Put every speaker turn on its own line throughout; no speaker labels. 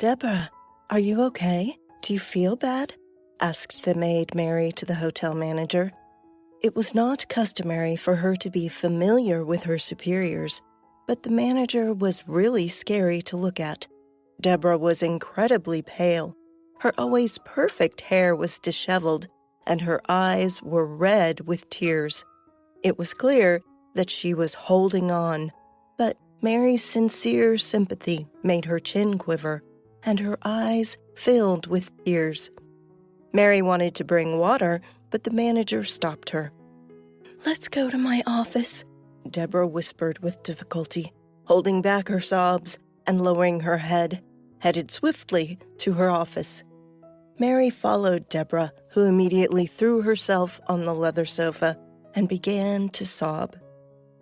Deborah, are you okay? Do you feel bad? Asked the maid Mary to the hotel manager. It was not customary for her to be familiar with her superiors, but the manager was really scary to look at. Deborah was incredibly pale. Her always perfect hair was disheveled, and her eyes were red with tears. It was clear that she was holding on, but Mary's sincere sympathy made her chin quiver, and her eyes filled with tears. Mary wanted to bring water, but the manager stopped her. "Let's go to my office," Deborah whispered with difficulty, holding back her sobs and lowering her head, headed swiftly to her office. Mary followed Deborah, who immediately threw herself on the leather sofa and began to sob.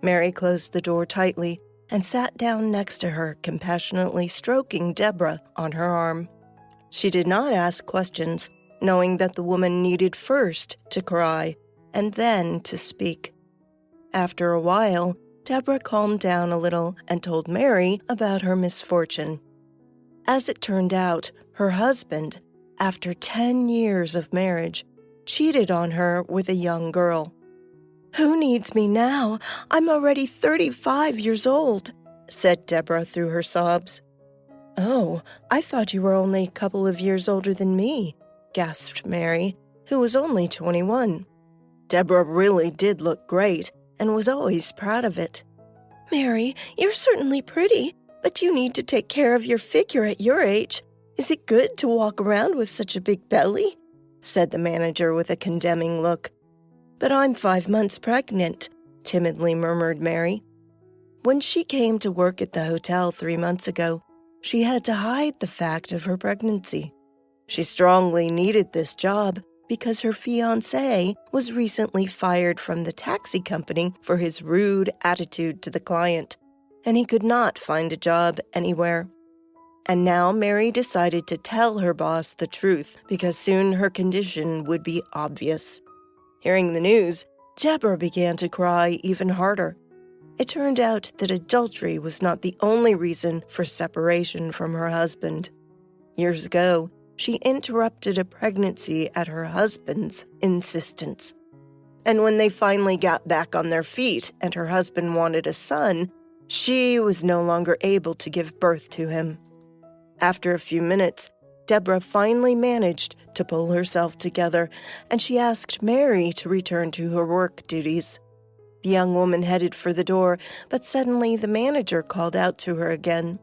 Mary closed the door tightly and sat down next to her, compassionately stroking Deborah on her arm. She did not ask questions, knowing that the woman needed first to cry and then to speak. After a while, Deborah calmed down a little and told Mary about her misfortune. As it turned out, her husband, after 10 years of marriage, cheated on her with a young girl. "Who needs me now? I'm already 35 years old," said Deborah through her sobs. "Oh, I thought you were only a couple of years older than me," gasped Mary, who was only 21. Deborah really did look great and was always proud of it. "Mary, you're certainly pretty, but you need to take care of your figure at your age. Is it good to walk around with such a big belly?" said the manager with a condemning look. "But I'm 5 months pregnant," timidly murmured Mary. When she came to work at the hotel 3 months ago, she had to hide the fact of her pregnancy. She strongly needed this job because her fiancé was recently fired from the taxi company for his rude attitude to the client, and he could not find a job anywhere. And now Mary decided to tell her boss the truth because soon her condition would be obvious. Hearing the news, Deborah began to cry even harder. It turned out that adultery was not the only reason for separation from her husband. Years ago, she interrupted a pregnancy at her husband's insistence. And when they finally got back on their feet and her husband wanted a son, she was no longer able to give birth to him. After a few minutes, Deborah finally managed to pull herself together, and she asked Mary to return to her work duties. The young woman headed for the door, but suddenly the manager called out to her again.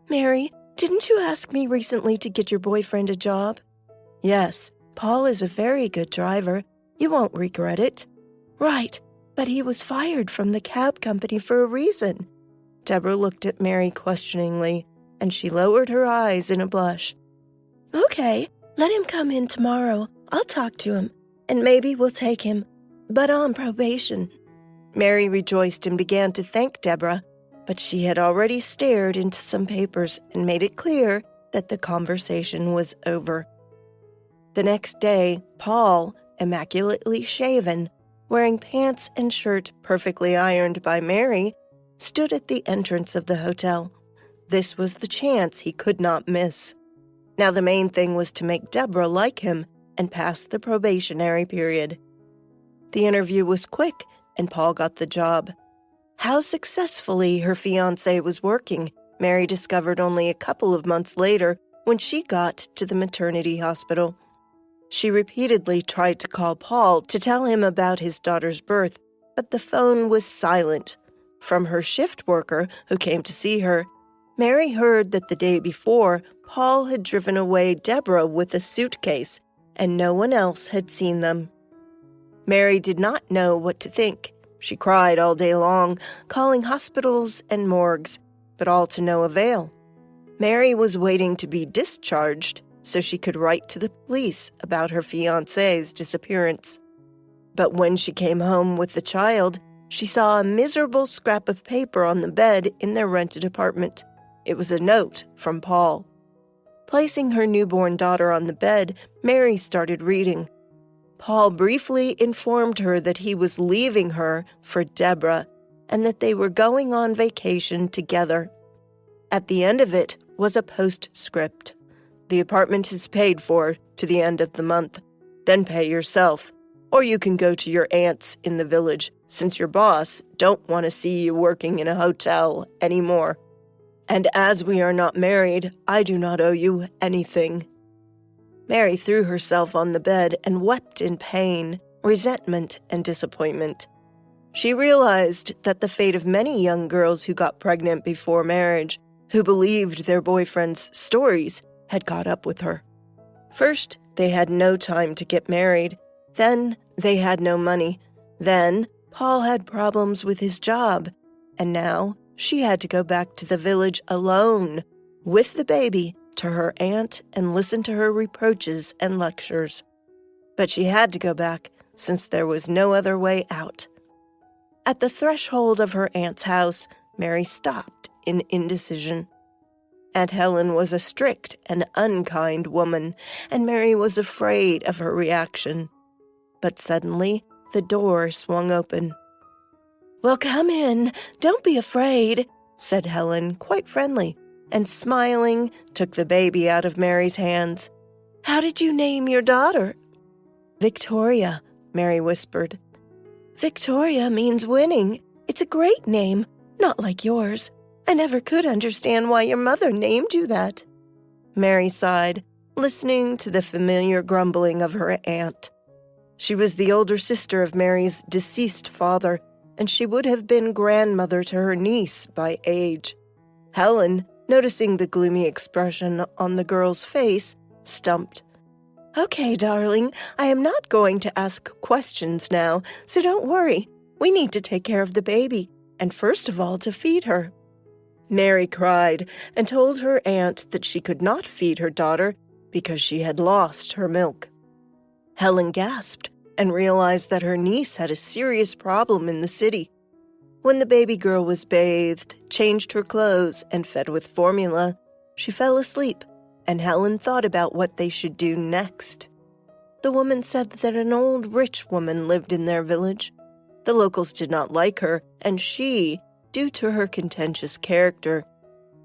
"Mary, didn't you ask me recently to get your boyfriend a job?" "Yes, Paul is a very good driver. You won't regret it." "Right, but he was fired from the cab company for a reason." Deborah looked at Mary questioningly, and she lowered her eyes in a blush. "Okay, let him come in tomorrow. I'll talk to him, and maybe we'll take him, but on probation." Mary rejoiced and began to thank Deborah, but she had already stared into some papers and made it clear that the conversation was over. The next day, Paul, immaculately shaven, wearing pants and shirt perfectly ironed by Mary, stood at the entrance of the hotel. This was the chance he could not miss. Now the main thing was to make Deborah like him and pass the probationary period. The interview was quick, and Paul got the job. How successfully her fiancé was working, Mary discovered only a couple of months later when she got to the maternity hospital. She repeatedly tried to call Paul to tell him about his daughter's birth, but the phone was silent. From her shift worker, who came to see her, Mary heard that the day before, Paul had driven away Deborah with a suitcase, and no one else had seen them. Mary did not know what to think. She cried all day long, calling hospitals and morgues, but all to no avail. Mary was waiting to be discharged so she could write to the police about her fiancé's disappearance. But when she came home with the child, she saw a miserable scrap of paper on the bed in their rented apartment. It was a note from Paul. Placing her newborn daughter on the bed, Mary started reading. Paul briefly informed her that he was leaving her for Deborah and that they were going on vacation together. At the end of it was a postscript. The apartment is paid for to the end of the month. Then pay yourself. Or you can go to your aunt's in the village, since your boss don't want to see you working in a hotel anymore. And as we are not married, I do not owe you anything." Mary threw herself on the bed and wept in pain, resentment, and disappointment. She realized that the fate of many young girls who got pregnant before marriage, who believed their boyfriends' stories, had caught up with her. First, they had no time to get married. Then, they had no money. Then, Paul had problems with his job. And now, she had to go back to the village alone, with the baby, to her aunt and listen to her reproaches and lectures. But she had to go back, since there was no other way out. At the threshold of her aunt's house, Mary stopped in indecision. Aunt Helen was a strict and unkind woman, and Mary was afraid of her reaction. But suddenly, the door swung open. "Well, come in. Don't be afraid," said Helen, quite friendly, and smiling, took the baby out of Mary's hands. "How did you name your daughter?" "Victoria," Mary whispered. "Victoria means winning. It's a great name, not like yours. I never could understand why your mother named you that." Mary sighed, listening to the familiar grumbling of her aunt. She was the older sister of Mary's deceased father, and she would have been grandmother to her niece by age. Helen, noticing the gloomy expression on the girl's face, stumped. "Okay, darling, I am not going to ask questions now, so don't worry. We need to take care of the baby, and first of all to feed her." Mary cried and told her aunt that she could not feed her daughter because she had lost her milk. Helen gasped and realized that her niece had a serious problem in the city. When the baby girl was bathed, changed her clothes, and fed with formula, she fell asleep, and Helen thought about what they should do next. The woman said that an old rich woman lived in their village. The locals did not like her, and she, due to her contentious character,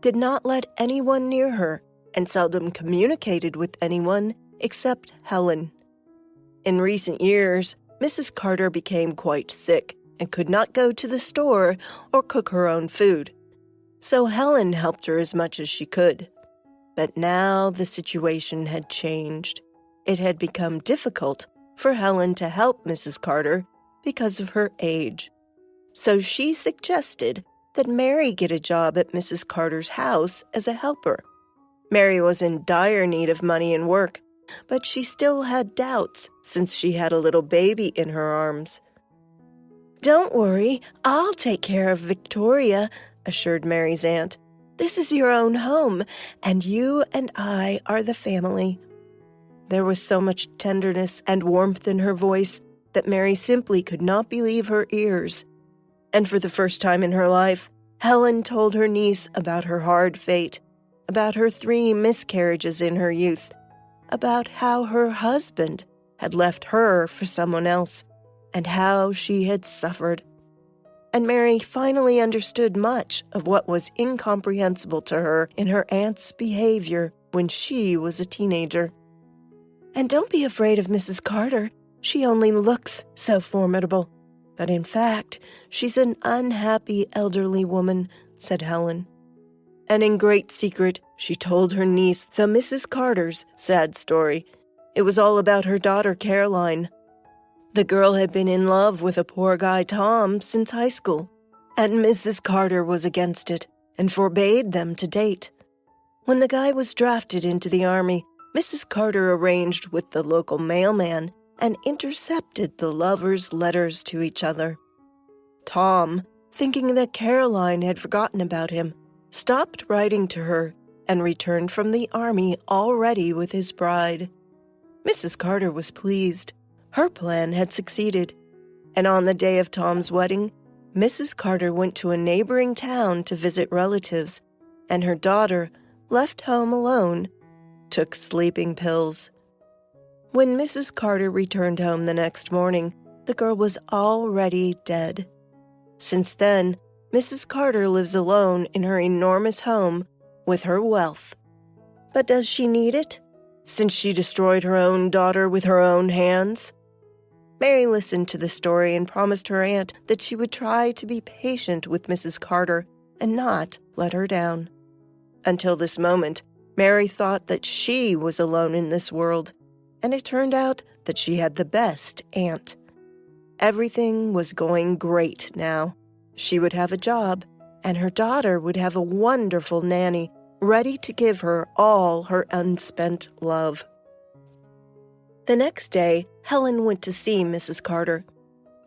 did not let anyone near her and seldom communicated with anyone except Helen. In recent years, Mrs. Carter became quite sick and could not go to the store or cook her own food. So Helen helped her as much as she could. But now the situation had changed. It had become difficult for Helen to help Mrs. Carter because of her age. So she suggested that Mary get a job at Mrs. Carter's house as a helper. Mary was in dire need of money and work, but she still had doubts since she had a little baby in her arms. "Don't worry, I'll take care of Victoria," assured Mary's aunt. "This is your own home, and you and I are the family." There was so much tenderness and warmth in her voice that Mary simply could not believe her ears. And for the first time in her life, Helen told her niece about her hard fate, about her 3 miscarriages in her youth, about how her husband had left her for someone else, and how she had suffered. And Mary finally understood much of what was incomprehensible to her in her aunt's behavior when she was a teenager. "And don't be afraid of Mrs. Carter. She only looks so formidable. But in fact, she's an unhappy elderly woman," said Helen. And in great secret, she told her niece the Mrs. Carter's sad story. It was all about her daughter, Caroline. The girl had been in love with a poor guy, Tom, since high school, and Mrs. Carter was against it and forbade them to date. When the guy was drafted into the army, Mrs. Carter arranged with the local mailman and intercepted the lovers' letters to each other. Tom, thinking that Caroline had forgotten about him, stopped writing to her and returned from the army already with his bride. Mrs. Carter was pleased. Her plan had succeeded. And on the day of Tom's wedding, Mrs. Carter went to a neighboring town to visit relatives, and her daughter, left home alone, took sleeping pills. When Mrs. Carter returned home the next morning, the girl was already dead. Since then, Mrs. Carter lives alone in her enormous home with her wealth. But does she need it, since she destroyed her own daughter with her own hands? Mary listened to the story and promised her aunt that she would try to be patient with Mrs. Carter and not let her down. Until this moment, Mary thought that she was alone in this world, and it turned out that she had the best aunt. Everything was going great now. She would have a job, and her daughter would have a wonderful nanny ready to give her all her unspent love. The next day, Helen went to see Mrs. Carter.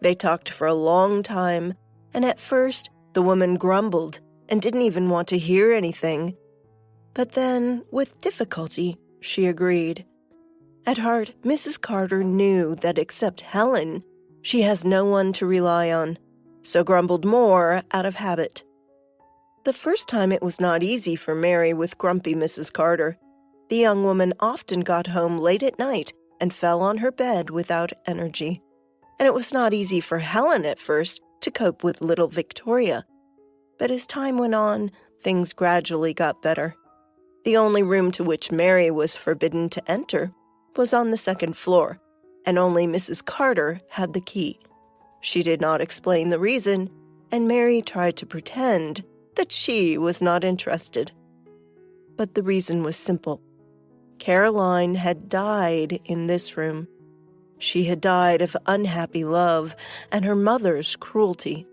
They talked for a long time, and at first the woman grumbled and didn't even want to hear anything. But then, with difficulty, she agreed. At heart, Mrs. Carter knew that except Helen, she has no one to rely on, so grumbled more out of habit. The first time it was not easy for Mary with grumpy Mrs. Carter. The young woman often got home late at night and fell on her bed without energy. And it was not easy for Helen at first to cope with little Victoria. But as time went on, things gradually got better. The only room to which Mary was forbidden to enter was on the second floor, and only Mrs. Carter had the key. She did not explain the reason, and Mary tried to pretend that she was not interested. But the reason was simple. Caroline had died in this room. She had died of unhappy love and her mother's cruelty.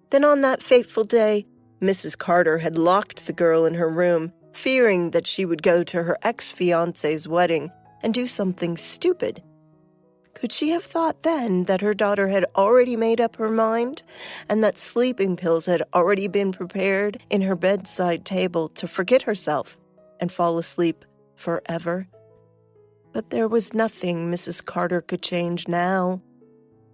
Then on that fateful day, Mrs. Carter had locked the girl in her room, fearing that she would go to her ex-fiancé's wedding and do something stupid. Could she have thought then that her daughter had already made up her mind, and that sleeping pills had already been prepared in her bedside table to forget herself and fall asleep forever? But there was nothing Mrs. Carter could change now.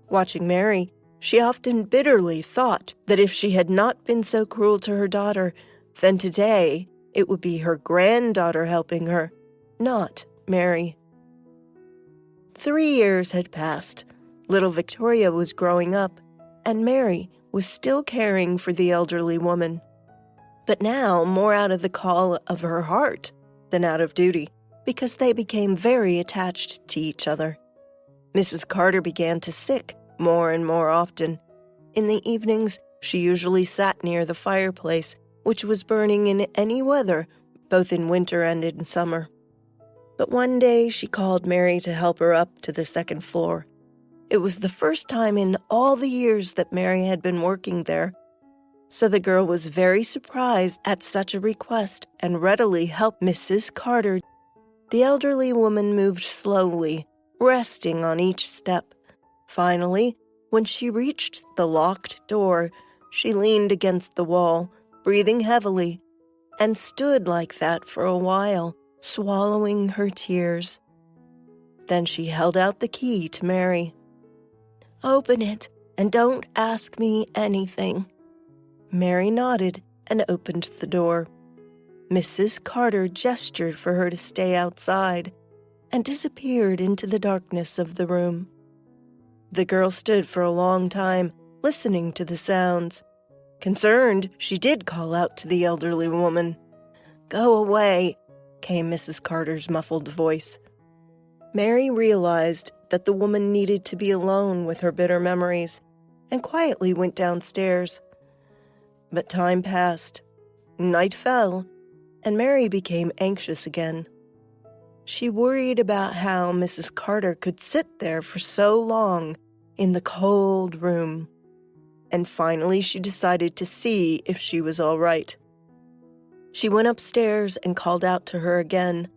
Watching Mary, she often bitterly thought that if she had not been so cruel to her daughter, then today it would be her granddaughter helping her, not Mary. 3 years had passed. Little Victoria was growing up, and Mary was still caring for the elderly woman. But now more out of the call of her heart than out of duty, because they became very attached to each other. Mrs. Carter began to sick more and more often. In the evenings, she usually sat near the fireplace, which was burning in any weather, both in winter and in summer. But one day she called Mary to help her up to the second floor. It was the first time in all the years that Mary had been working there. So the girl was very surprised at such a request and readily helped Mrs. Carter. The elderly woman moved slowly, resting on each step. Finally, when she reached the locked door, she leaned against the wall, breathing heavily, and stood like that for a while, swallowing her tears. Then she held out the key to Mary. "Open it, and don't ask me anything." Mary nodded and opened the door. Mrs. Carter gestured for her to stay outside and disappeared into the darkness of the room. The girl stood for a long time, listening to the sounds. Concerned, she did call out to the elderly woman. "Go away," came Mrs. Carter's muffled voice. Mary realized that the woman needed to be alone with her bitter memories and quietly went downstairs. But time passed, night fell, and Mary became anxious again. She worried about how Mrs. Carter could sit there for so long in the cold room, and finally she decided to see if she was all right. She went upstairs and called out to her again,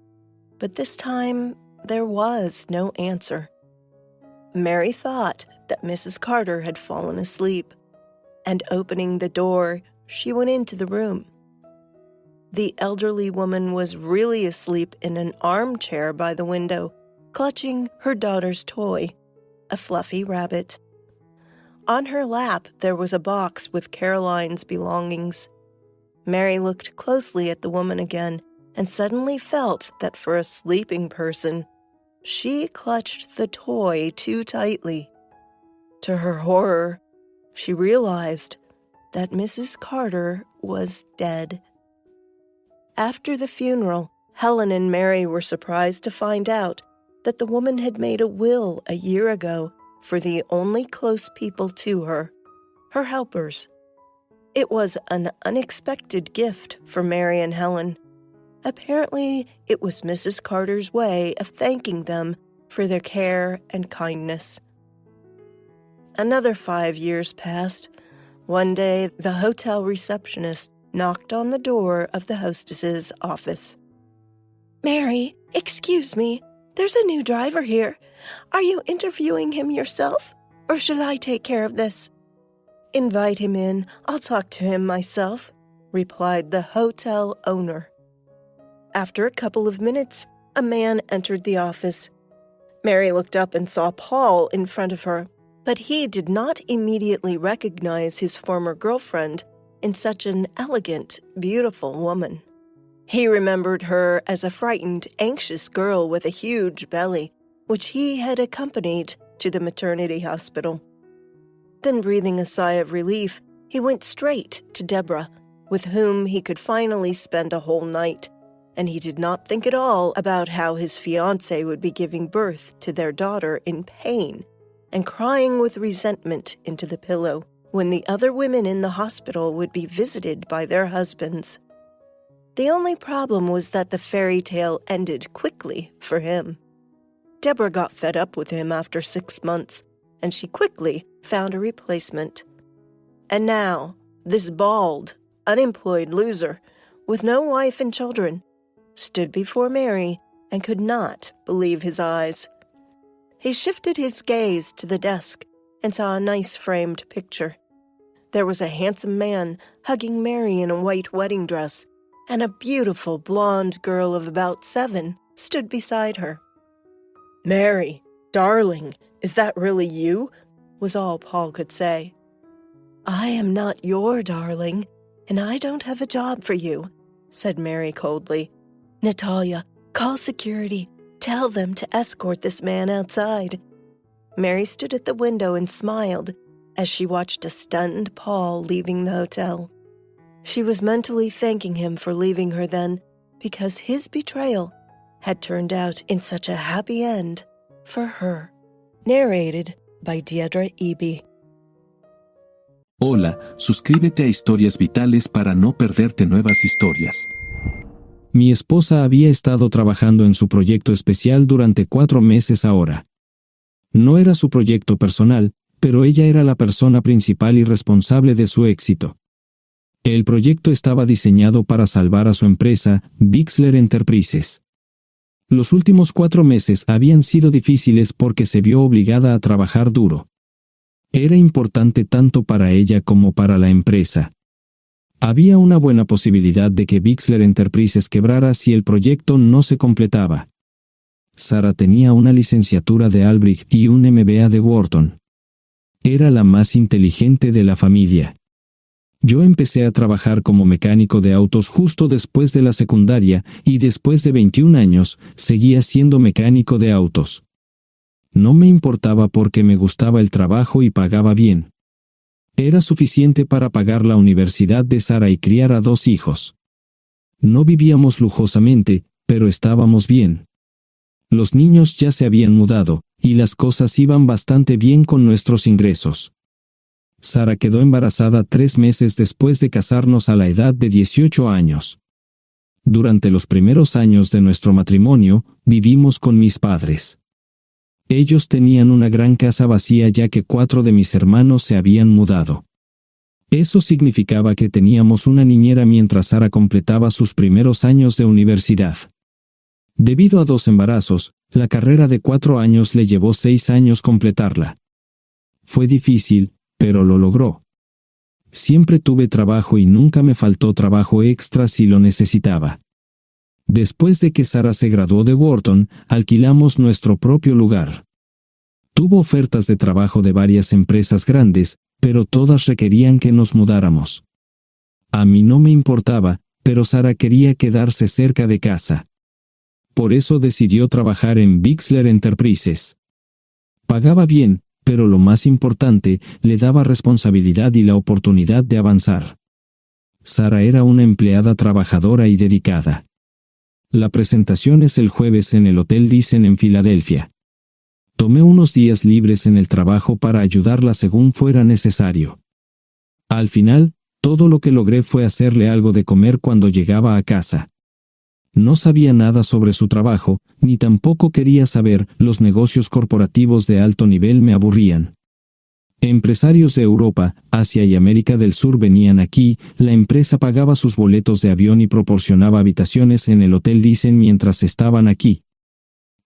but this time there was no answer. Mary thought that Mrs. Carter had fallen asleep, and opening the door, she went into the room. The elderly woman was really asleep in an armchair by the window, clutching her daughter's toy, a fluffy rabbit. On her lap there was a box with Caroline's belongings. Mary looked closely at the woman again and suddenly felt that for a sleeping person, she clutched the toy too tightly. To her horror, she realized that Mrs. Carter was dead. After the funeral, Helen and Mary were surprised to find out that the woman had made a will a year ago for the only close people to her, her helpers. It was an unexpected gift for Mary and Helen. Apparently, it was Mrs. Carter's way of thanking them for their care and kindness. Another 5 years passed. One day, the hotel receptionist knocked on the door of the hostess's office. "Mary, excuse me, there's a new driver here. Are you interviewing him yourself, or should I take care of this?" "Invite him in. I'll talk to him myself," replied the hotel owner. After a couple of minutes, a man entered the office. Mary looked up and saw Paul in front of her, but he did not immediately recognize his former girlfriend in such an elegant, beautiful woman. He remembered her as a frightened, anxious girl with a huge belly, which he had accompanied to the maternity hospital. Then, breathing a sigh of relief, he went straight to Deborah, with whom he could finally spend a whole night, and he did not think at all about how his fiancée would be giving birth to their daughter in pain and crying with resentment into the pillow when the other women in the hospital would be visited by their husbands. The only problem was that the fairy tale ended quickly for him. Deborah got fed up with him after 6 months, and she quickly found a replacement. And now, this bald, unemployed loser, with no wife and children, stood before Mary and could not believe his eyes. He shifted his gaze to the desk and saw a nice framed picture. There was a handsome man hugging Mary in a white wedding dress, and a beautiful blonde girl of about 7 stood beside her. "Mary, darling, is that really you?" was all Paul could say. "I am not your darling, and I don't have a job for you," said Mary coldly. "Natalia, call security. Tell them to escort this man outside." Mary stood at the window and smiled as she watched a stunned Paul leaving the hotel. She was mentally thanking him for leaving her then, because his betrayal had turned out in such a happy end for her. Narrated by Deirdre Eby.
Hola, suscríbete a Historias Vitales para no perderte nuevas historias. Mi esposa había estado trabajando en su proyecto especial durante 4 meses ahora. No era su proyecto personal, pero ella era la persona principal y responsable de su éxito. El proyecto estaba diseñado para salvar a su empresa, Bixler Enterprises. Los últimos 4 meses habían sido difíciles porque se vio obligada a trabajar duro. Era importante tanto para ella como para la empresa. Había una buena posibilidad de que Bixler Enterprises quebrara si el proyecto no se completaba. Sara tenía una licenciatura de Albrecht y un MBA de Wharton. Era la más inteligente de la familia. Yo empecé a trabajar como mecánico de autos justo después de la secundaria y después de 21 años seguía siendo mecánico de autos. No me importaba porque me gustaba el trabajo y pagaba bien. Era suficiente para pagar la universidad de Sara y criar a 2 hijos. No vivíamos lujosamente, pero estábamos bien. Los niños ya se habían mudado, y las cosas iban bastante bien con nuestros ingresos. Sara quedó embarazada 3 meses después de casarnos a la edad de 18 años. Durante los primeros años de nuestro matrimonio, vivimos con mis padres. Ellos tenían una gran casa vacía ya que 4 de mis hermanos se habían mudado. Eso significaba que teníamos una niñera mientras Sara completaba sus primeros años de universidad. Debido a 2 embarazos, la carrera de 4 años le llevó 6 años completarla. Fue difícil, pero lo logró. Siempre tuve trabajo y nunca me faltó trabajo extra si lo necesitaba. Después de que Sara se graduó de Wharton, alquilamos nuestro propio lugar. Tuvo ofertas de trabajo de varias empresas grandes, pero todas requerían que nos mudáramos. A mí no me importaba, pero Sara quería quedarse cerca de casa. Por eso decidió trabajar en Bixler Enterprises. Pagaba bien, pero lo más importante, le daba responsabilidad y la oportunidad de avanzar. Sara era una empleada trabajadora y dedicada. La presentación es el jueves en el Hotel Thyssen en Filadelfia. Tomé unos días libres en el trabajo para ayudarla según fuera necesario. Al final, todo lo que logré fue hacerle algo de comer cuando llegaba a casa. No sabía nada sobre su trabajo, ni tampoco quería saber. Los negocios corporativos de alto nivel me aburrían. Empresarios de Europa, Asia y América del Sur venían aquí, la empresa pagaba sus boletos de avión y proporcionaba habitaciones en el Hotel Thyssen mientras estaban aquí.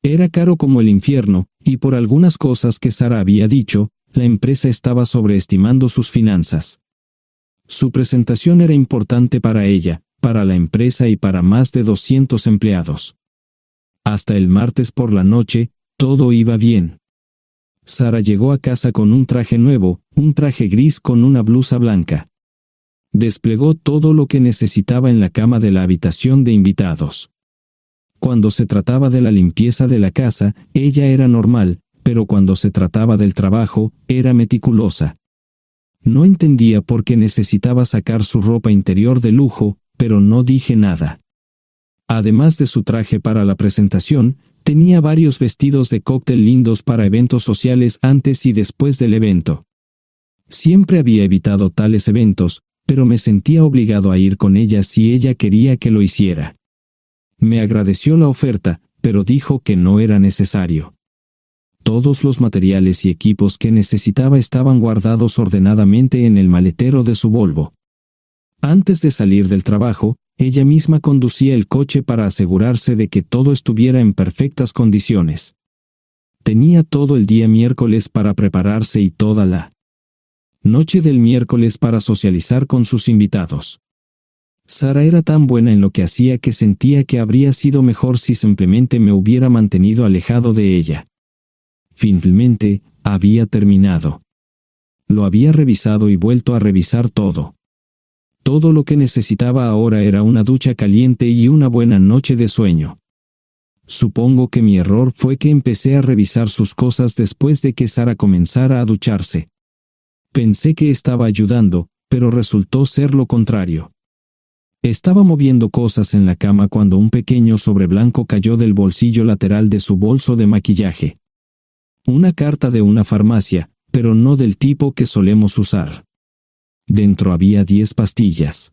Era caro como el infierno, y por algunas cosas que Sara había dicho, la empresa estaba sobreestimando sus finanzas. Su presentación era importante para ella, para la empresa y para más de 200 empleados. Hasta el martes por la noche, todo iba bien. Sara llegó a casa con un traje nuevo, un traje gris con una blusa blanca. Desplegó todo lo que necesitaba en la cama de la habitación de invitados. Cuando se trataba de la limpieza de la casa, ella era normal, pero cuando se trataba del trabajo, era meticulosa. No entendía por qué necesitaba sacar su ropa interior de lujo, pero no dije nada. Además de su traje para la presentación, tenía varios vestidos de cóctel lindos para eventos sociales antes y después del evento. Siempre había evitado tales eventos, pero me sentía obligado a ir con ella si ella quería que lo hiciera. Me agradeció la oferta, pero dijo que no era necesario. Todos los materiales y equipos que necesitaba estaban guardados ordenadamente en el maletero de su Volvo. Antes de salir del trabajo, ella misma conducía el coche para asegurarse de que todo estuviera en perfectas condiciones. Tenía todo el día miércoles para prepararse y toda la noche del miércoles para socializar con sus invitados. Sara era tan buena en lo que hacía que sentía que habría sido mejor si simplemente me hubiera mantenido alejado de ella. Finalmente, había terminado. Lo había revisado y vuelto a revisar todo. Todo lo que necesitaba ahora era una ducha caliente y una buena noche de sueño. Supongo que mi error fue que empecé a revisar sus cosas después de que Sara comenzara a ducharse. Pensé que estaba ayudando, pero resultó ser lo contrario. Estaba moviendo cosas en la cama cuando un pequeño sobre blanco cayó del bolsillo lateral de su bolso de maquillaje. Una carta de una farmacia, pero no del tipo que solemos usar. Dentro había 10 pastillas.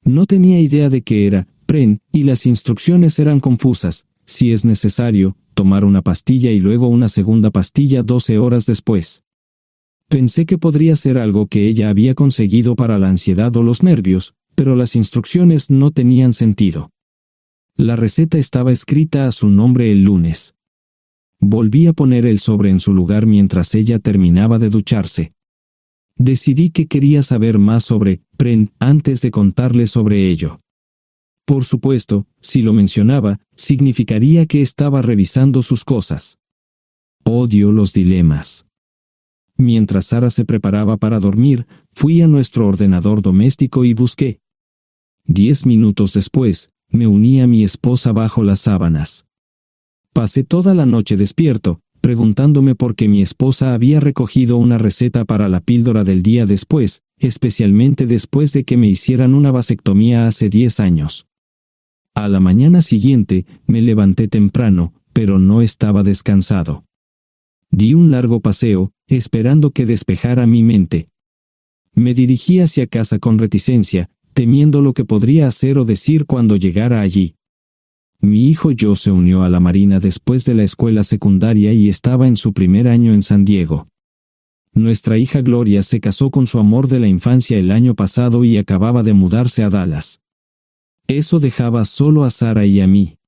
No tenía idea de qué era, Pren, y las instrucciones eran confusas. Si es necesario, tomar una pastilla y luego una segunda pastilla 12 horas después. Pensé que podría ser algo que ella había conseguido para la ansiedad o los nervios, pero las instrucciones no tenían sentido. La receta estaba escrita a su nombre el lunes. Volví a poner el sobre en su lugar mientras ella terminaba de ducharse. Decidí que quería saber más sobre Pren antes de contarle sobre ello. Por supuesto, si lo mencionaba, significaría que estaba revisando sus cosas. Odio los dilemas. Mientras Sara se preparaba para dormir, fui a nuestro ordenador doméstico y busqué. 10 minutos después, me uní a mi esposa bajo las sábanas. Pasé toda la noche despierto, preguntándome por qué mi esposa había recogido una receta para la píldora del día después, especialmente después de que me hicieran una vasectomía hace 10 años. A la mañana siguiente, me levanté temprano, pero no estaba descansado. Di un largo paseo, esperando que despejara mi mente. Me dirigí hacia casa con reticencia, temiendo lo que podría hacer o decir cuando llegara allí. Mi hijo Joe se unió a la Marina después de la escuela secundaria y estaba en su primer año en San Diego. Nuestra hija Gloria se casó con su amor de la infancia el año pasado y acababa de mudarse a Dallas. Eso dejaba solo a Sara y a mí.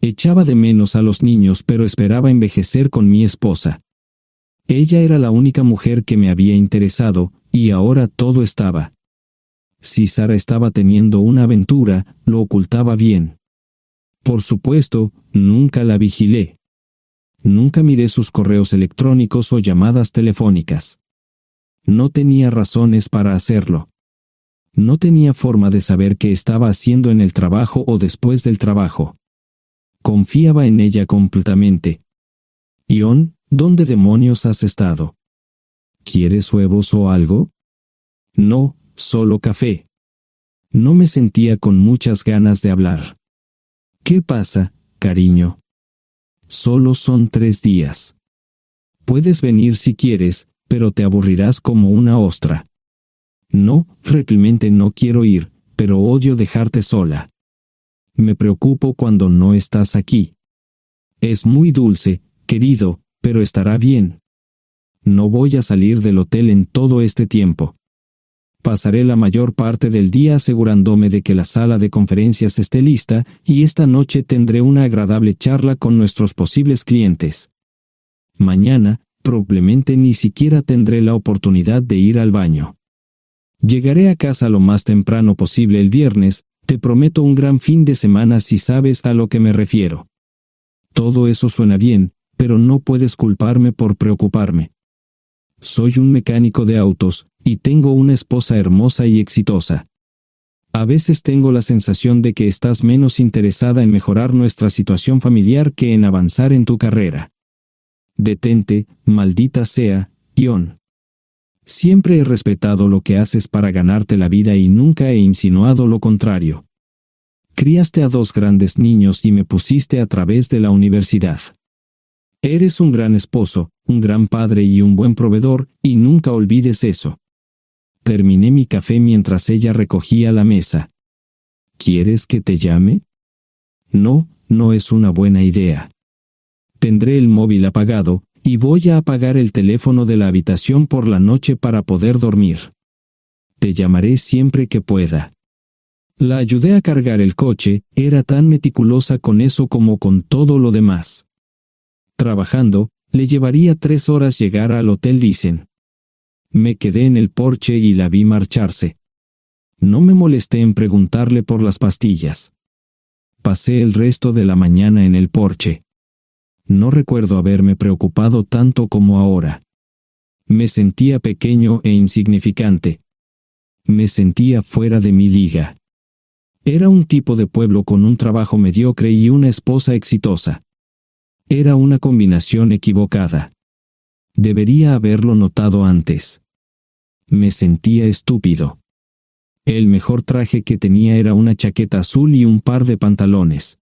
Echaba de menos a los niños, pero esperaba envejecer con mi esposa. Ella era la única mujer que me había interesado, y ahora todo estaba. Si Sara estaba teniendo una aventura, lo ocultaba bien. Por supuesto, nunca la vigilé. Nunca miré sus correos electrónicos o llamadas telefónicas. No tenía razones para hacerlo. No tenía forma de saber qué estaba haciendo en el trabajo o después del trabajo. Confiaba en ella completamente. Ion, ¿dónde demonios has estado? ¿Quieres huevos o algo? No, solo café. No me sentía con muchas ganas de hablar. ¿Qué pasa, cariño? Solo son 3 días. Puedes venir si quieres, pero te aburrirás como una ostra. No, realmente no quiero ir, pero odio dejarte sola. Me preocupo cuando no estás aquí. Es muy dulce, querido, pero estará bien. No voy a salir del hotel en todo este tiempo. Pasaré la mayor parte del día asegurándome de que la sala de conferencias esté lista, y esta noche tendré una agradable charla con nuestros posibles clientes. Mañana, probablemente ni siquiera tendré la oportunidad de ir al baño. Llegaré a casa lo más temprano posible el viernes. Te prometo un gran fin de semana si sabes a lo que me refiero. Todo eso suena bien, pero no puedes culparme por preocuparme. Soy un mecánico de autos, y tengo una esposa hermosa y exitosa. A veces tengo la sensación de que estás menos interesada en mejorar nuestra situación familiar que en avanzar en tu carrera. Detente, maldita sea, Ion. Siempre he respetado lo que haces para ganarte la vida y nunca he insinuado lo contrario. Criaste a 2 grandes niños y me pusiste a través de la universidad. Eres un gran esposo, un gran padre y un buen proveedor, y nunca olvides eso. Terminé mi café mientras ella recogía la mesa. ¿Quieres que te llame? No, no es una buena idea. Tendré el móvil apagado, y voy a apagar el teléfono de la habitación por la noche para poder dormir. Te llamaré siempre que pueda. La ayudé a cargar el coche, era tan meticulosa con eso como con todo lo demás. Trabajando, le llevaría 3 horas llegar al Hotel Lysen. Me quedé en el porche y la vi marcharse. No me molesté en preguntarle por las pastillas. Pasé el resto de la mañana en el porche. No recuerdo haberme preocupado tanto como ahora. Me sentía pequeño e insignificante. Me sentía fuera de mi liga. Era un tipo de pueblo con un trabajo mediocre y una esposa exitosa. Era una combinación equivocada. Debería haberlo notado antes. Me sentía estúpido. El mejor traje que tenía era una chaqueta azul y un par de pantalones.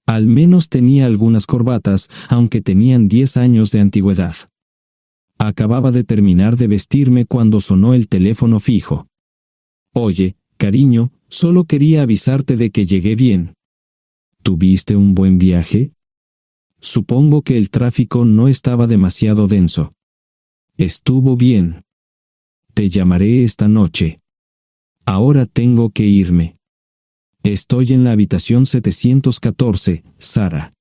Al menos tenía algunas corbatas, aunque tenían 10 años de antigüedad. Acababa de terminar de vestirme cuando sonó el teléfono fijo. Oye, cariño, solo quería avisarte de que llegué bien. ¿Tuviste un buen viaje? Supongo que el tráfico no estaba demasiado denso. Estuvo bien. Te llamaré esta noche. Ahora tengo que irme. Estoy en la habitación 714, Sara.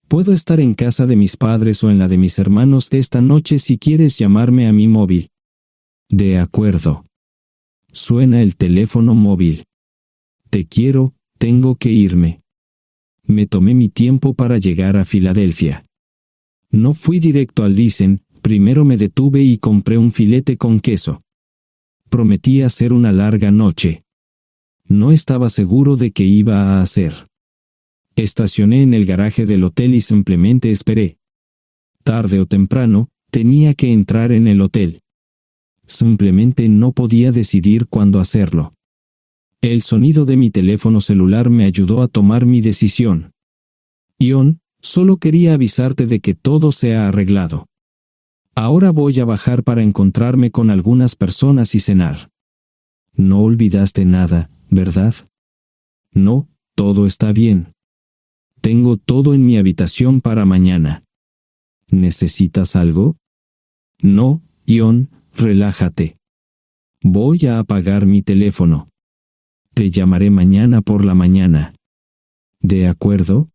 Puedo estar en casa de mis padres o en la de mis hermanos esta noche si quieres llamarme a mi móvil. De acuerdo. Suena el teléfono móvil. Te quiero, tengo que irme. Me tomé mi tiempo para llegar a Filadelfia. No fui directo al Lysen, primero me detuve y compré un filete con queso. Prometí hacer una larga noche. No estaba seguro de qué iba a hacer. Estacioné en el garaje del hotel y simplemente esperé. Tarde o temprano, tenía que entrar en el hotel. Simplemente no podía decidir cuándo hacerlo. El sonido de mi teléfono celular me ayudó a tomar mi decisión. Ion, solo quería avisarte de que todo se ha arreglado. Ahora voy a bajar para encontrarme con algunas personas y cenar. No olvidaste nada, ¿verdad? No, todo está bien. Tengo todo en mi habitación para mañana. ¿Necesitas algo? No, Ion, relájate. Voy a apagar mi teléfono. Te llamaré mañana por la mañana. ¿De acuerdo?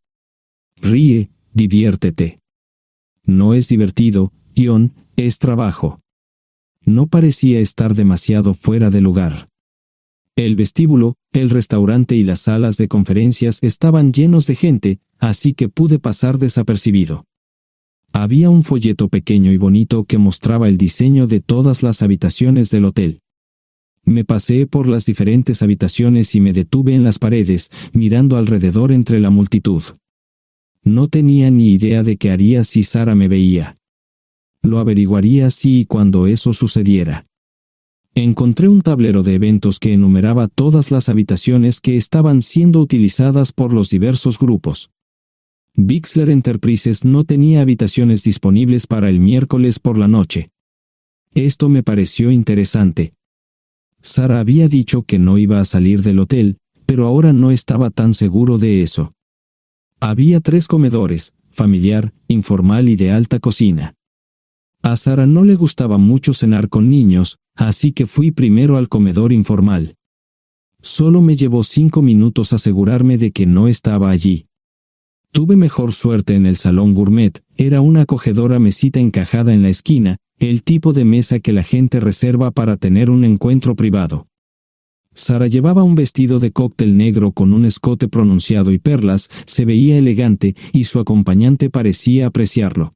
Ríe, diviértete. No es divertido, Ion, es trabajo. No parecía estar demasiado fuera de lugar. El vestíbulo, el restaurante y las salas de conferencias estaban llenos de gente, así que pude pasar desapercibido. Había un folleto pequeño y bonito que mostraba el diseño de todas las habitaciones del hotel. Me paseé por las diferentes habitaciones y me detuve en las paredes, mirando alrededor entre la multitud. No tenía ni idea de qué haría si Sara me veía. Lo averiguaría si y cuando eso sucediera. Encontré un tablero de eventos que enumeraba todas las habitaciones que estaban siendo utilizadas por los diversos grupos. Bixler Enterprises no tenía habitaciones disponibles para el miércoles por la noche. Esto me pareció interesante. Sara había dicho que no iba a salir del hotel, pero ahora no estaba tan seguro de eso. Había 3 comedores, familiar, informal y de alta cocina. A Sara no le gustaba mucho cenar con niños, así que fui primero al comedor informal. Solo me llevó 5 minutos asegurarme de que no estaba allí. Tuve mejor suerte en el salón gourmet, era una acogedora mesita encajada en la esquina, el tipo de mesa que la gente reserva para tener un encuentro privado. Sara llevaba un vestido de cóctel negro con un escote pronunciado y perlas, se veía elegante y su acompañante parecía apreciarlo.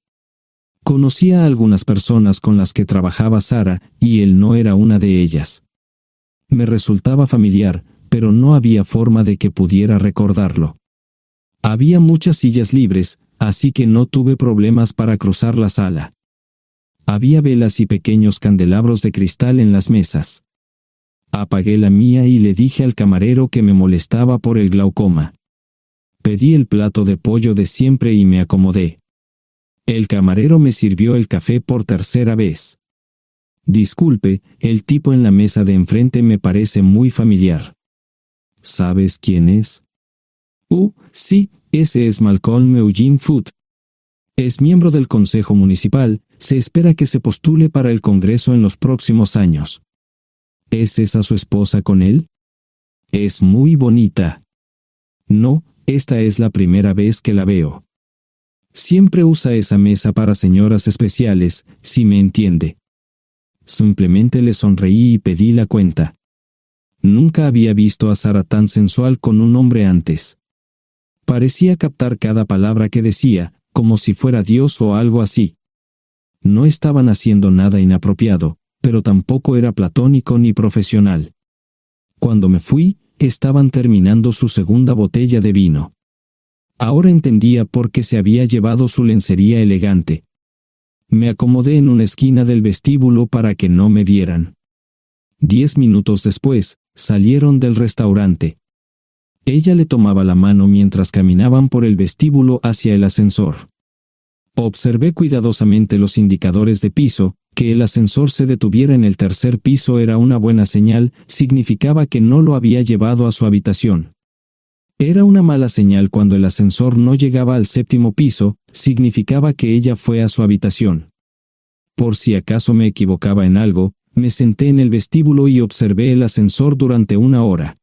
Conocía a algunas personas con las que trabajaba Sara y él no era una de ellas. Me resultaba familiar, pero no había forma de que pudiera recordarlo. Había muchas sillas libres, así que no tuve problemas para cruzar la sala. Había velas y pequeños candelabros de cristal en las mesas. Apagué la mía y le dije al camarero que me molestaba por el glaucoma. Pedí el plato de pollo de siempre y me acomodé. El camarero me sirvió el café por tercera vez. Disculpe, el tipo en la mesa de enfrente me parece muy familiar. ¿Sabes quién es? Sí, ese es Malcolm Eugene Foote. Es miembro del Consejo Municipal, se espera que se postule para el Congreso en los próximos años. ¿Es esa su esposa con él? Es muy bonita. No, esta es la primera vez que la veo. Siempre usa esa mesa para señoras especiales, si me entiende. Simplemente le sonreí y pedí la cuenta. Nunca había visto a Sara tan sensual con un hombre antes. Parecía captar cada palabra que decía, como si fuera Dios o algo así. No estaban haciendo nada inapropiado, pero tampoco era platónico ni profesional. Cuando me fui, estaban terminando su segunda botella de vino. Ahora entendía por qué se había llevado su lencería elegante. Me acomodé en una esquina del vestíbulo para que no me vieran. 10 minutos después, salieron del restaurante. Ella le tomaba la mano mientras caminaban por el vestíbulo hacia el ascensor. Observé cuidadosamente los indicadores de piso. Que el ascensor se detuviera en el 3er piso era una buena señal, significaba que no lo había llevado a su habitación. Era una mala señal cuando el ascensor no llegaba al 7º piso, significaba que ella fue a su habitación. Por si acaso me equivocaba en algo, me senté en el vestíbulo y observé el ascensor durante 1 hora.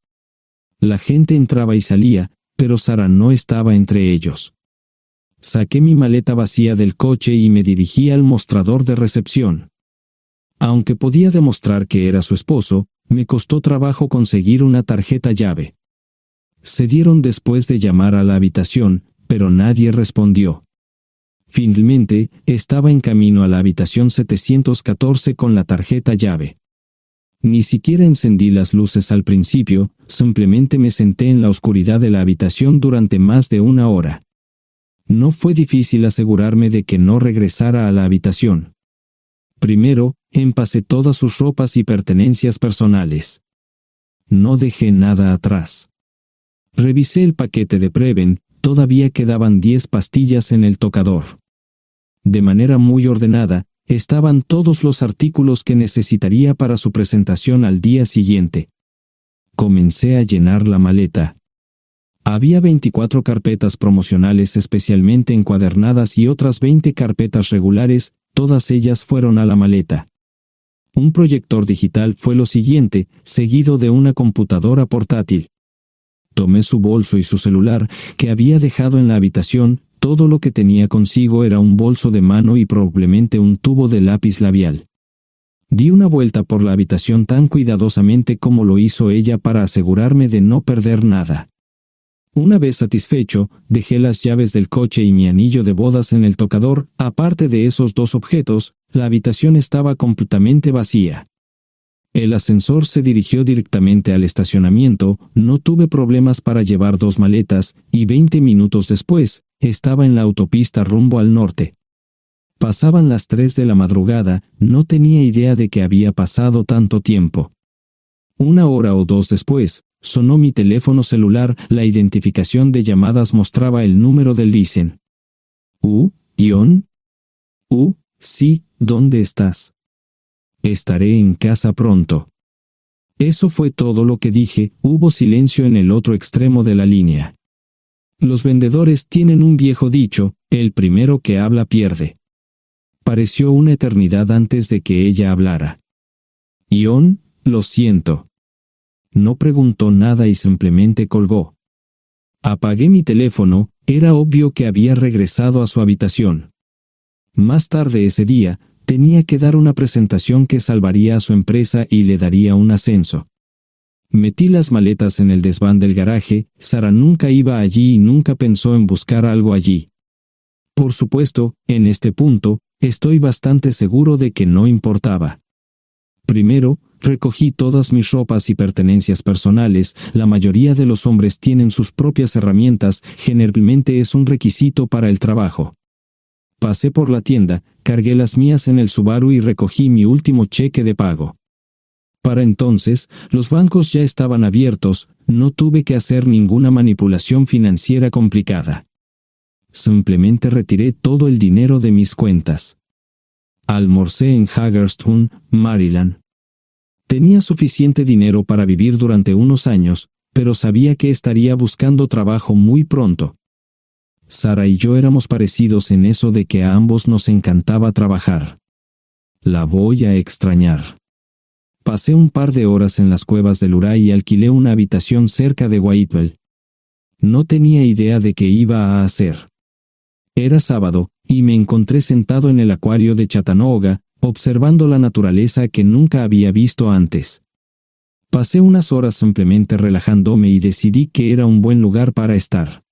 La gente entraba y salía, pero Sara no estaba entre ellos. Saqué mi maleta vacía del coche y me dirigí al mostrador de recepción. Aunque podía demostrar que era su esposo, me costó trabajo conseguir una tarjeta llave. Se dieron después de llamar a la habitación, pero nadie respondió. Finalmente, estaba en camino a la habitación 714 con la tarjeta llave. Ni siquiera encendí las luces al principio, simplemente me senté en la oscuridad de la habitación durante más de 1 hora. No fue difícil asegurarme de que no regresara a la habitación. Primero, empacé todas sus ropas y pertenencias personales. No dejé nada atrás. Revisé el paquete de Preven, todavía quedaban 10 pastillas en el tocador. De manera muy ordenada, estaban todos los artículos que necesitaría para su presentación al día siguiente. Comencé a llenar la maleta. Había 24 carpetas promocionales especialmente encuadernadas y otras 20 carpetas regulares, todas ellas fueron a la maleta. Un proyector digital fue lo siguiente, seguido de una computadora portátil. Tomé su bolso y su celular, que había dejado en la habitación. Todo lo que tenía consigo era un bolso de mano y probablemente un tubo de lápiz labial. Di una vuelta por la habitación tan cuidadosamente como lo hizo ella para asegurarme de no perder nada. Una vez satisfecho, dejé las llaves del coche y mi anillo de bodas en el tocador. Aparte de esos 2 objetos, la habitación estaba completamente vacía. El ascensor se dirigió directamente al estacionamiento, no tuve problemas para llevar 2 maletas, y 20 minutos después, estaba en la autopista rumbo al norte. Pasaban las 3 de la madrugada, no tenía idea de que había pasado tanto tiempo. 1 hora o 2 después, sonó mi teléfono celular, la identificación de llamadas mostraba el número del Listen. ¿Ion? Sí, ¿dónde estás? Estaré en casa pronto. Eso fue todo lo que dije, hubo silencio en el otro extremo de la línea. Los vendedores tienen un viejo dicho, el primero que habla pierde. Pareció una eternidad antes de que ella hablara. Ion, lo siento. No preguntó nada y simplemente colgó. Apagué mi teléfono, era obvio que había regresado a su habitación. Más tarde ese día, tenía que dar una presentación que salvaría a su empresa y le daría un ascenso. Metí las maletas en el desván del garaje, Sara nunca iba allí y nunca pensó en buscar algo allí. Por supuesto, en este punto, estoy bastante seguro de que no importaba. Primero, recogí todas mis ropas y pertenencias personales, la mayoría de los hombres tienen sus propias herramientas, generalmente es un requisito para el trabajo. Pasé por la tienda, cargué las mías en el Subaru y recogí mi último cheque de pago. Para entonces, los bancos ya estaban abiertos, no tuve que hacer ninguna manipulación financiera complicada. Simplemente retiré todo el dinero de mis cuentas. Almorcé en Hagerstown, Maryland. Tenía suficiente dinero para vivir durante unos años, pero sabía que estaría buscando trabajo muy pronto. Sara y yo éramos parecidos en eso de que a ambos nos encantaba trabajar. La voy a extrañar. Pasé un par de horas en las cuevas del Uray y alquilé una habitación cerca de Whitewell. No tenía idea de qué iba a hacer. Era sábado, y me encontré sentado en el acuario de Chattanooga, observando la naturaleza que nunca había visto antes. Pasé unas horas simplemente relajándome y decidí que era un buen lugar para estar.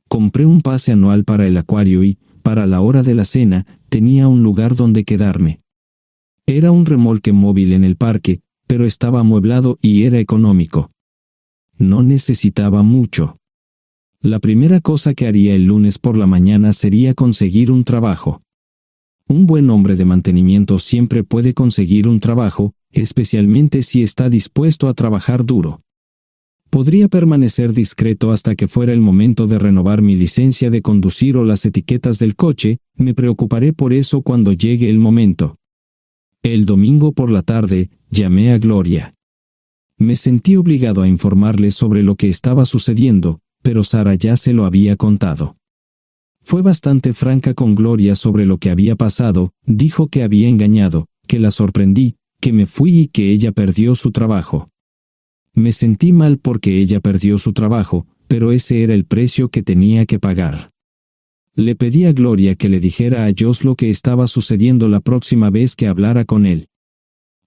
Compré un pase anual para el acuario y, para la hora de la cena, tenía un lugar donde quedarme. Era un remolque móvil en el parque, pero estaba amueblado y era económico. No necesitaba mucho. La primera cosa que haría el lunes por la mañana sería conseguir un trabajo. Un buen hombre de mantenimiento siempre puede conseguir un trabajo, especialmente si está dispuesto a trabajar duro. Podría permanecer discreto hasta que fuera el momento de renovar mi licencia de conducir o las etiquetas del coche, me preocuparé por eso cuando llegue el momento. El domingo por la tarde, llamé a Gloria. Me sentí obligado a informarle sobre lo que estaba sucediendo, pero Sara ya se lo había contado. Fue bastante franca con Gloria sobre lo que había pasado, dijo que había engañado, que la sorprendí, que me fui y que ella perdió su trabajo. Me sentí mal porque ella perdió su trabajo, pero ese era el precio que tenía que pagar. Le pedí a Gloria que le dijera a Josh lo que estaba sucediendo la próxima vez que hablara con él.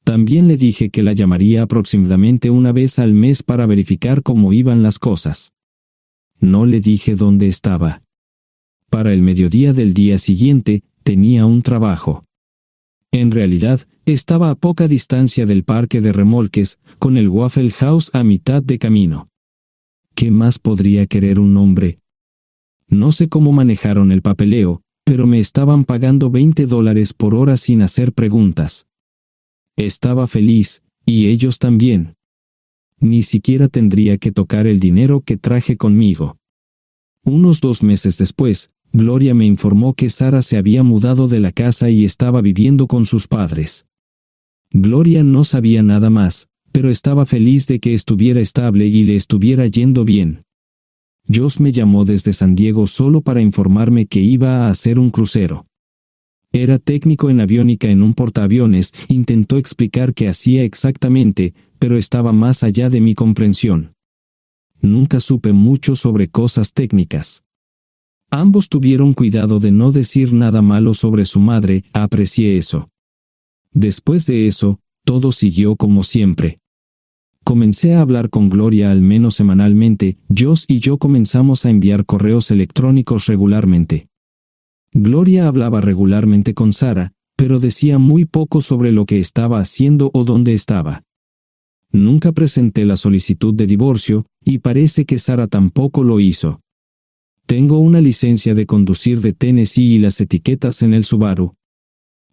También le dije que la llamaría aproximadamente una vez al mes para verificar cómo iban las cosas. No le dije dónde estaba. Para el mediodía del día siguiente, tenía un trabajo. En realidad, estaba a poca distancia del parque de remolques, con el Waffle House a mitad de camino. ¿Qué más podría querer un hombre? No sé cómo manejaron el papeleo, pero me estaban pagando $20 por hora sin hacer preguntas. Estaba feliz, y ellos también. Ni siquiera tendría que tocar el dinero que traje conmigo. Unos 2 meses después, Gloria me informó que Sara se había mudado de la casa y estaba viviendo con sus padres. Gloria no sabía nada más, pero estaba feliz de que estuviera estable y le estuviera yendo bien. Josh me llamó desde San Diego solo para informarme que iba a hacer un crucero. Era técnico en aviónica en un portaaviones, intentó explicar qué hacía exactamente, pero estaba más allá de mi comprensión. Nunca supe mucho sobre cosas técnicas. Ambos tuvieron cuidado de no decir nada malo sobre su madre, aprecié eso. Después de eso, todo siguió como siempre. Comencé a hablar con Gloria al menos semanalmente, Josh y yo comenzamos a enviar correos electrónicos regularmente. Gloria hablaba regularmente con Sara, pero decía muy poco sobre lo que estaba haciendo o dónde estaba. Nunca presenté la solicitud de divorcio, y parece que Sara tampoco lo hizo. Tengo una licencia de conducir de Tennessee y las etiquetas en el Subaru.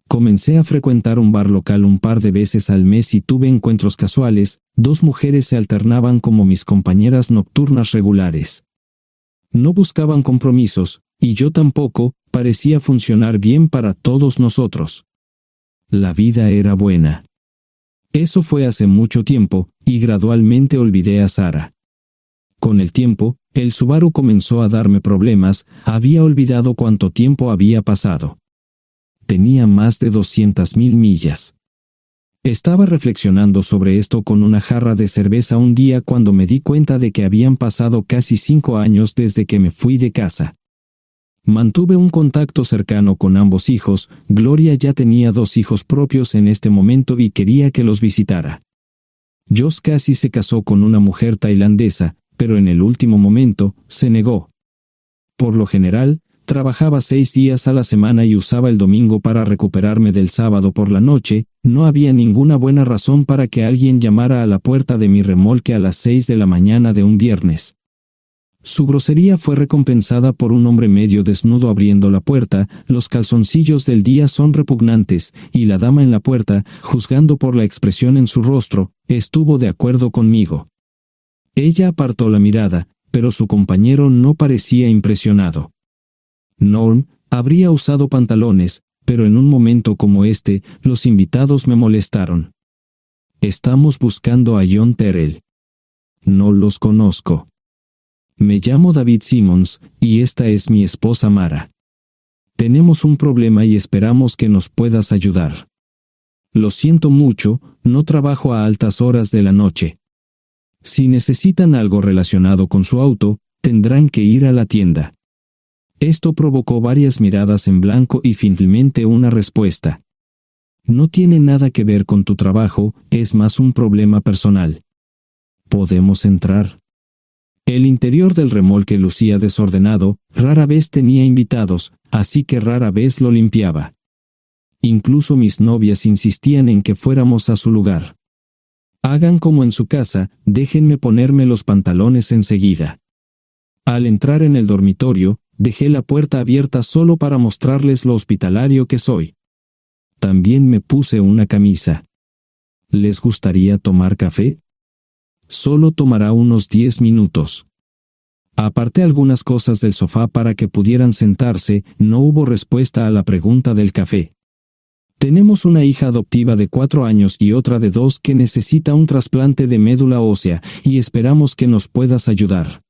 Comencé a frecuentar un bar local un par de veces al mes y tuve encuentros casuales. 2 mujeres se alternaban como mis compañeras nocturnas regulares. No buscaban compromisos, y yo tampoco. Parecía funcionar bien para todos nosotros. La vida era buena. Eso fue hace mucho tiempo, y gradualmente olvidé a Sara. Con el tiempo, el Subaru comenzó a darme problemas. Había olvidado cuánto tiempo había pasado. Tenía más de 200,000 millas. Estaba reflexionando sobre esto con una jarra de cerveza un día cuando me di cuenta de que habían pasado casi 5 años desde que me fui de casa. Mantuve un contacto cercano con ambos hijos. Gloria ya tenía 2 hijos propios en este momento y quería que los visitara. Josh casi se casó con una mujer tailandesa, pero en el último momento se negó. Por lo general, trabajaba 6 días a la semana y usaba el domingo para recuperarme del sábado por la noche. No había ninguna buena razón para que alguien llamara a la puerta de mi remolque a las 6 de la mañana de un viernes. Su grosería fue recompensada por un hombre medio desnudo abriendo la puerta. Los calzoncillos del día son repugnantes, y la dama en la puerta, juzgando por la expresión en su rostro, estuvo de acuerdo conmigo. Ella apartó la mirada, pero su compañero no parecía impresionado. Norm habría usado pantalones, pero en un momento como este, los invitados me molestaron. Estamos buscando a John Terrell. No los conozco. Me llamo David Simmons, y esta es mi esposa Mara. Tenemos un problema y esperamos que nos puedas ayudar. Lo siento mucho, no trabajo a altas horas de la noche. Si necesitan algo relacionado con su auto, tendrán que ir a la tienda. Esto provocó varias miradas en blanco y finalmente una respuesta. No tiene nada que ver con tu trabajo, es más un problema personal. ¿Podemos entrar? El interior del remolque lucía desordenado. Rara vez tenía invitados, así que rara vez lo limpiaba. Incluso mis novias insistían en que fuéramos a su lugar. Hagan como en su casa, déjenme ponerme los pantalones enseguida. Al entrar en el dormitorio, dejé la puerta abierta solo para mostrarles lo hospitalario que soy. También me puse una camisa. ¿Les gustaría tomar café? Solo tomará unos 10 minutos. Aparté algunas cosas del sofá para que pudieran sentarse. No hubo respuesta a la pregunta del café. Tenemos una hija adoptiva de 4 años y otra de 2 que necesita un trasplante de médula ósea, y esperamos que nos puedas ayudar.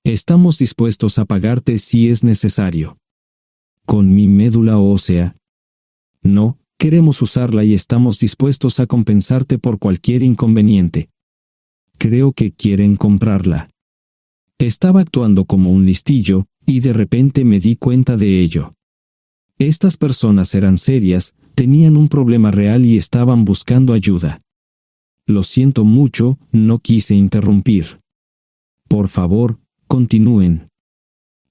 Estamos dispuestos a pagarte si es necesario. ¿Con mi médula ósea? No, queremos usarla y estamos dispuestos a compensarte por cualquier inconveniente. Creo que quieren comprarla. Estaba actuando como un listillo, y de repente me di cuenta de ello. Estas personas eran serias, tenían un problema real y estaban buscando ayuda. Lo siento mucho, no quise interrumpir. Por favor, continúen.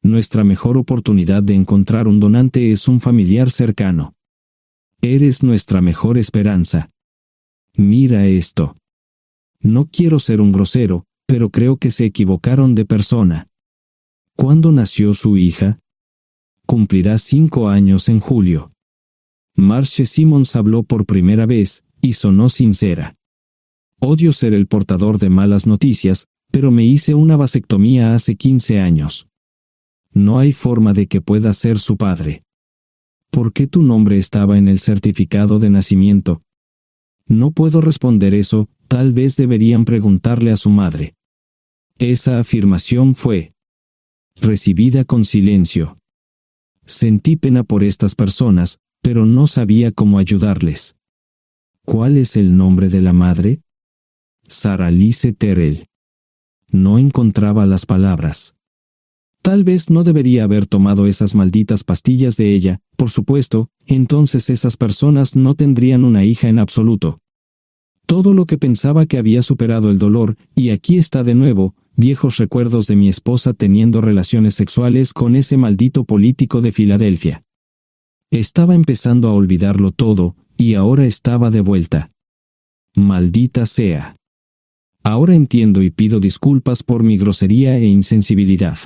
Nuestra mejor oportunidad de encontrar un donante es un familiar cercano. Eres nuestra mejor esperanza. Mira esto. No quiero ser un grosero, pero creo que se equivocaron de persona. ¿Cuándo nació su hija? Cumplirá 5 años en julio. Marche Simmons habló por primera vez, y sonó sincera. Odio ser el portador de malas noticias, pero me hice una vasectomía hace 15 años. No hay forma de que pueda ser su padre. ¿Por qué tu nombre estaba en el certificado de nacimiento? No puedo responder eso, tal vez deberían preguntarle a su madre. Esa afirmación fue recibida con silencio. Sentí pena por estas personas, pero no sabía cómo ayudarles. ¿Cuál es el nombre de la madre? Sarah Lise Terrell. No encontraba las palabras. Tal vez no debería haber tomado esas malditas pastillas de ella, por supuesto, entonces esas personas no tendrían una hija en absoluto. Todo lo que pensaba que había superado el dolor, y aquí está de nuevo, viejos recuerdos de mi esposa teniendo relaciones sexuales con ese maldito político de Filadelfia. Estaba empezando a olvidarlo todo, y ahora estaba de vuelta. Maldita sea. Ahora entiendo y pido disculpas por mi grosería e insensibilidad.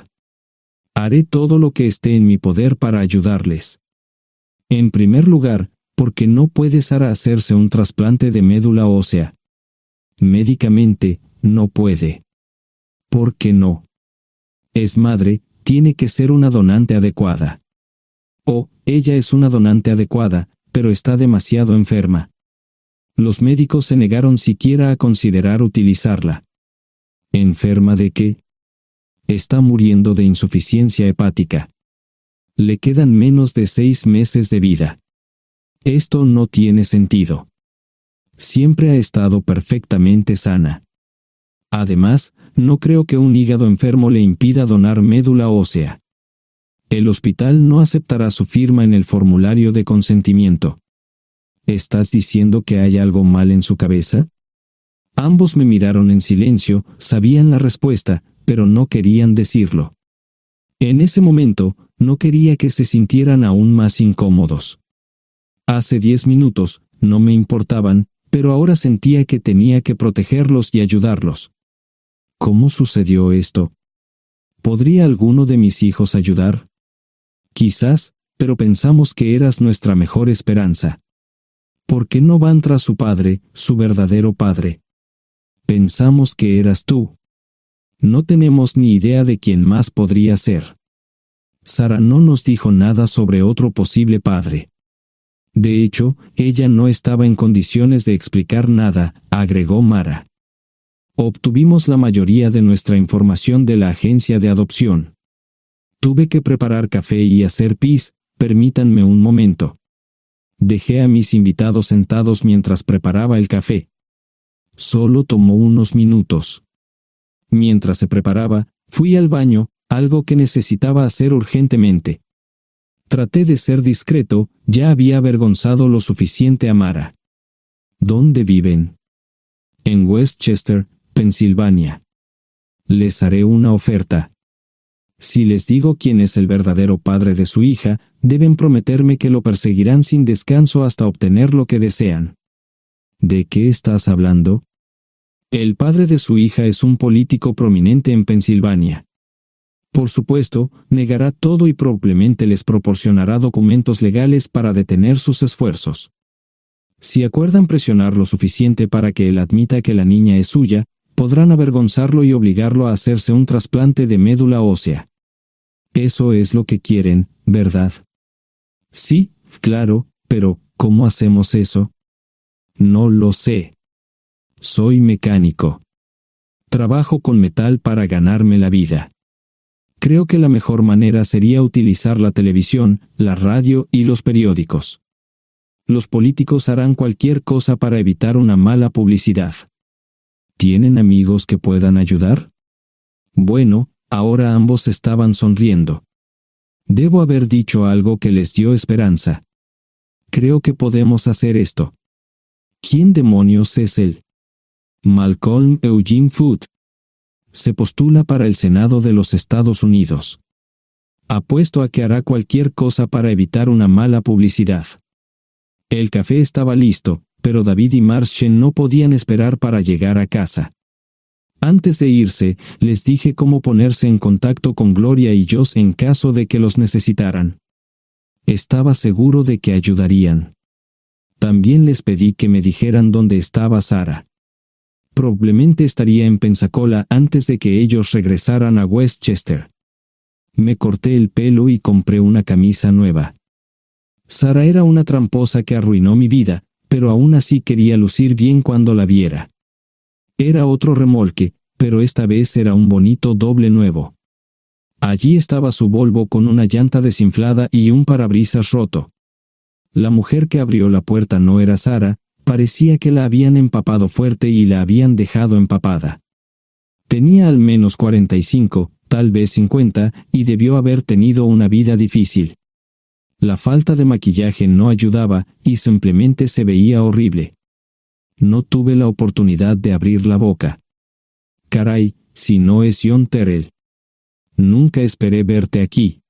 Haré todo lo que esté en mi poder para ayudarles. En primer lugar, porque no puede Sara hacerse un trasplante de médula ósea. Médicamente, no puede. ¿Por qué no? Es madre, tiene que ser una donante adecuada. O, ella es una donante adecuada, pero está demasiado enferma. Los médicos se negaron siquiera a considerar utilizarla. ¿Enferma de qué? Está muriendo de insuficiencia hepática. Le quedan menos de 6 meses de vida. Esto no tiene sentido. Siempre ha estado perfectamente sana. Además, no creo que un hígado enfermo le impida donar médula ósea. El hospital no aceptará su firma en el formulario de consentimiento. ¿Estás diciendo que hay algo mal en su cabeza? Ambos me miraron en silencio, sabían la respuesta, pero no querían decirlo. En ese momento, no quería que se sintieran aún más incómodos. Hace 10 minutos, no me importaban, pero ahora sentía que tenía que protegerlos y ayudarlos. ¿Cómo sucedió esto? ¿Podría alguno de mis hijos ayudar? Quizás, pero pensamos que eras nuestra mejor esperanza. ¿Por qué no van tras su padre, su verdadero padre? Pensamos que eras tú. No tenemos ni idea de quién más podría ser. Sara no nos dijo nada sobre otro posible padre. De hecho, ella no estaba en condiciones de explicar nada, agregó Mara. Obtuvimos la mayoría de nuestra información de la agencia de adopción. Tuve que preparar café y hacer pis, permítanme un momento. Dejé a mis invitados sentados mientras preparaba el café. Solo tomó unos minutos. Mientras se preparaba, fui al baño, algo que necesitaba hacer urgentemente. Traté de ser discreto, ya había avergonzado lo suficiente a Mara. ¿Dónde viven? En Westchester, Pensilvania. Les haré una oferta. Si les digo quién es el verdadero padre de su hija, deben prometerme que lo perseguirán sin descanso hasta obtener lo que desean. ¿De qué estás hablando? El padre de su hija es un político prominente en Pensilvania. Por supuesto, negará todo y probablemente les proporcionará documentos legales para detener sus esfuerzos. Si acuerdan presionar lo suficiente para que él admita que la niña es suya, podrán avergonzarlo y obligarlo a hacerse un trasplante de médula ósea. Eso es lo que quieren, ¿verdad? Sí, claro, pero ¿cómo hacemos eso? No lo sé. Soy mecánico. Trabajo con metal para ganarme la vida. Creo que la mejor manera sería utilizar la televisión, la radio y los periódicos. Los políticos harán cualquier cosa para evitar una mala publicidad. ¿Tienen amigos que puedan ayudar? Bueno, ahora ambos estaban sonriendo. Debo haber dicho algo que les dio esperanza. Creo que podemos hacer esto. ¿Quién demonios es él? Malcolm Eugene Foote. Se postula para el Senado de los Estados Unidos. Apuesto a que hará cualquier cosa para evitar una mala publicidad. El café estaba listo, pero David y Marchen no podían esperar para llegar a casa. Antes de irse, les dije cómo ponerse en contacto con Gloria y Joss en caso de que los necesitaran. Estaba seguro de que ayudarían. También les pedí que me dijeran dónde estaba Sara. Probablemente estaría en Pensacola antes de que ellos regresaran a Westchester. Me corté el pelo y compré una camisa nueva. Sara era una tramposa que arruinó mi vida, pero aún así quería lucir bien cuando la viera. Era otro remolque, pero esta vez era un bonito doble nuevo. Allí estaba su Volvo con una llanta desinflada y un parabrisas roto. La mujer que abrió la puerta no era Sara, parecía que la habían empapado fuerte y la habían dejado empapada. Tenía al menos 45, tal vez 50, y debió haber tenido una vida difícil. La falta de maquillaje no ayudaba y simplemente se veía horrible. No tuve la oportunidad de abrir la boca. Caray, si no es John Terrell. Nunca esperé verte aquí.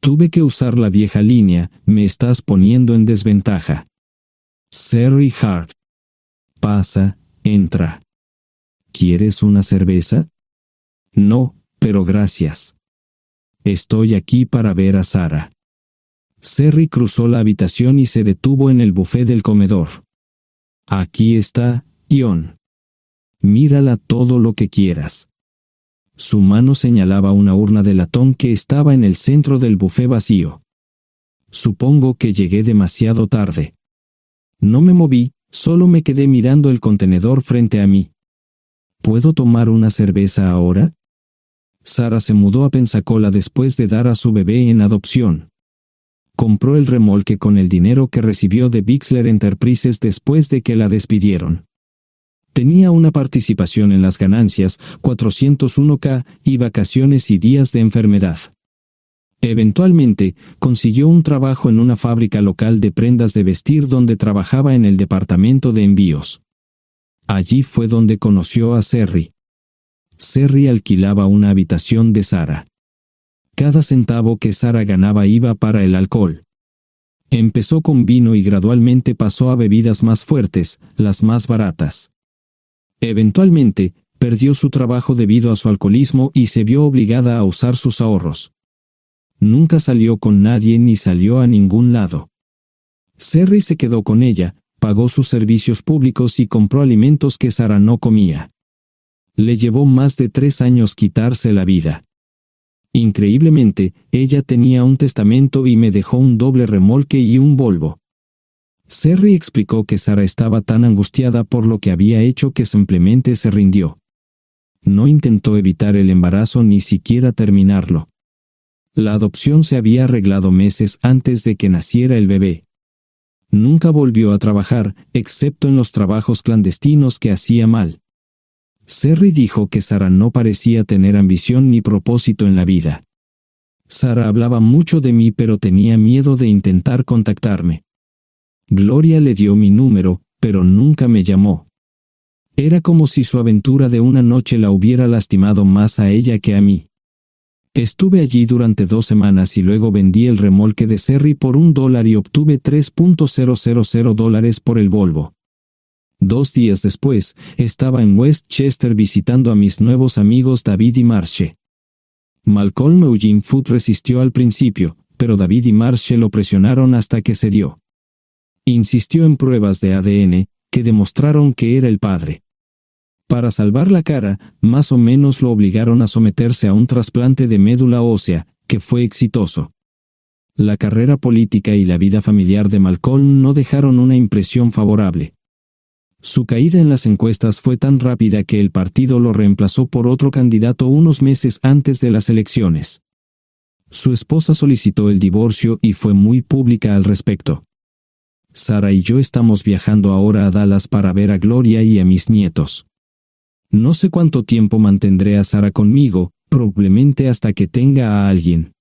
Tuve que usar la vieja línea, me estás poniendo en desventaja. Sherry Hart. Pasa, entra. ¿Quieres una cerveza? No, pero gracias. Estoy aquí para ver a Sara. Cerry cruzó la habitación y se detuvo en el buffet del comedor. Aquí está, Ion. Mírala todo lo que quieras. Su mano señalaba una urna de latón que estaba en el centro del buffet vacío. Supongo que llegué demasiado tarde. No me moví, solo me quedé mirando el contenedor frente a mí. ¿Puedo tomar una cerveza ahora? Sara se mudó a Pensacola después de dar a su bebé en adopción. Compró el remolque con el dinero que recibió de Bixler Enterprises después de que la despidieron. Tenía una participación en las ganancias, 401k, y vacaciones y días de enfermedad. Eventualmente, consiguió un trabajo en una fábrica local de prendas de vestir donde trabajaba en el departamento de envíos. Allí fue donde conoció a Cerry. Cerry alquilaba una habitación de Sara. Cada centavo que Sara ganaba iba para el alcohol. Empezó con vino y gradualmente pasó a bebidas más fuertes, las más baratas. Eventualmente, perdió su trabajo debido a su alcoholismo y se vio obligada a usar sus ahorros. Nunca salió con nadie ni salió a ningún lado. Cerry se quedó con ella, pagó sus servicios públicos y compró alimentos que Sara no comía. Le llevó más de 3 años quitarse la vida. Increíblemente, ella tenía un testamento y me dejó un doble remolque y un Volvo. Cerry explicó que Sara estaba tan angustiada por lo que había hecho que simplemente se rindió. No intentó evitar el embarazo ni siquiera terminarlo. La adopción se había arreglado meses antes de que naciera el bebé. Nunca volvió a trabajar, excepto en los trabajos clandestinos que hacía mal. Cerry dijo que Sara no parecía tener ambición ni propósito en la vida. Sara hablaba mucho de mí pero tenía miedo de intentar contactarme. Gloria le dio mi número, pero nunca me llamó. Era como si su aventura de una noche la hubiera lastimado más a ella que a mí. Estuve allí durante 2 semanas y luego vendí el remolque de Cerry por $1 y obtuve $3,000 por el Volvo. 2 días después, estaba en Westchester visitando a mis nuevos amigos David y Marche. Malcolm Eugene Foote resistió al principio, pero David y Marche lo presionaron hasta que cedió. Insistió en pruebas de ADN, que demostraron que era el padre. Para salvar la cara, más o menos lo obligaron a someterse a un trasplante de médula ósea, que fue exitoso. La carrera política y la vida familiar de Malcolm no dejaron una impresión favorable. Su caída en las encuestas fue tan rápida que el partido lo reemplazó por otro candidato unos meses antes de las elecciones. Su esposa solicitó el divorcio y fue muy pública al respecto. Sara y yo estamos viajando ahora a Dallas para ver a Gloria y a mis nietos. No sé cuánto tiempo mantendré a Sara conmigo, probablemente hasta que tenga a alguien.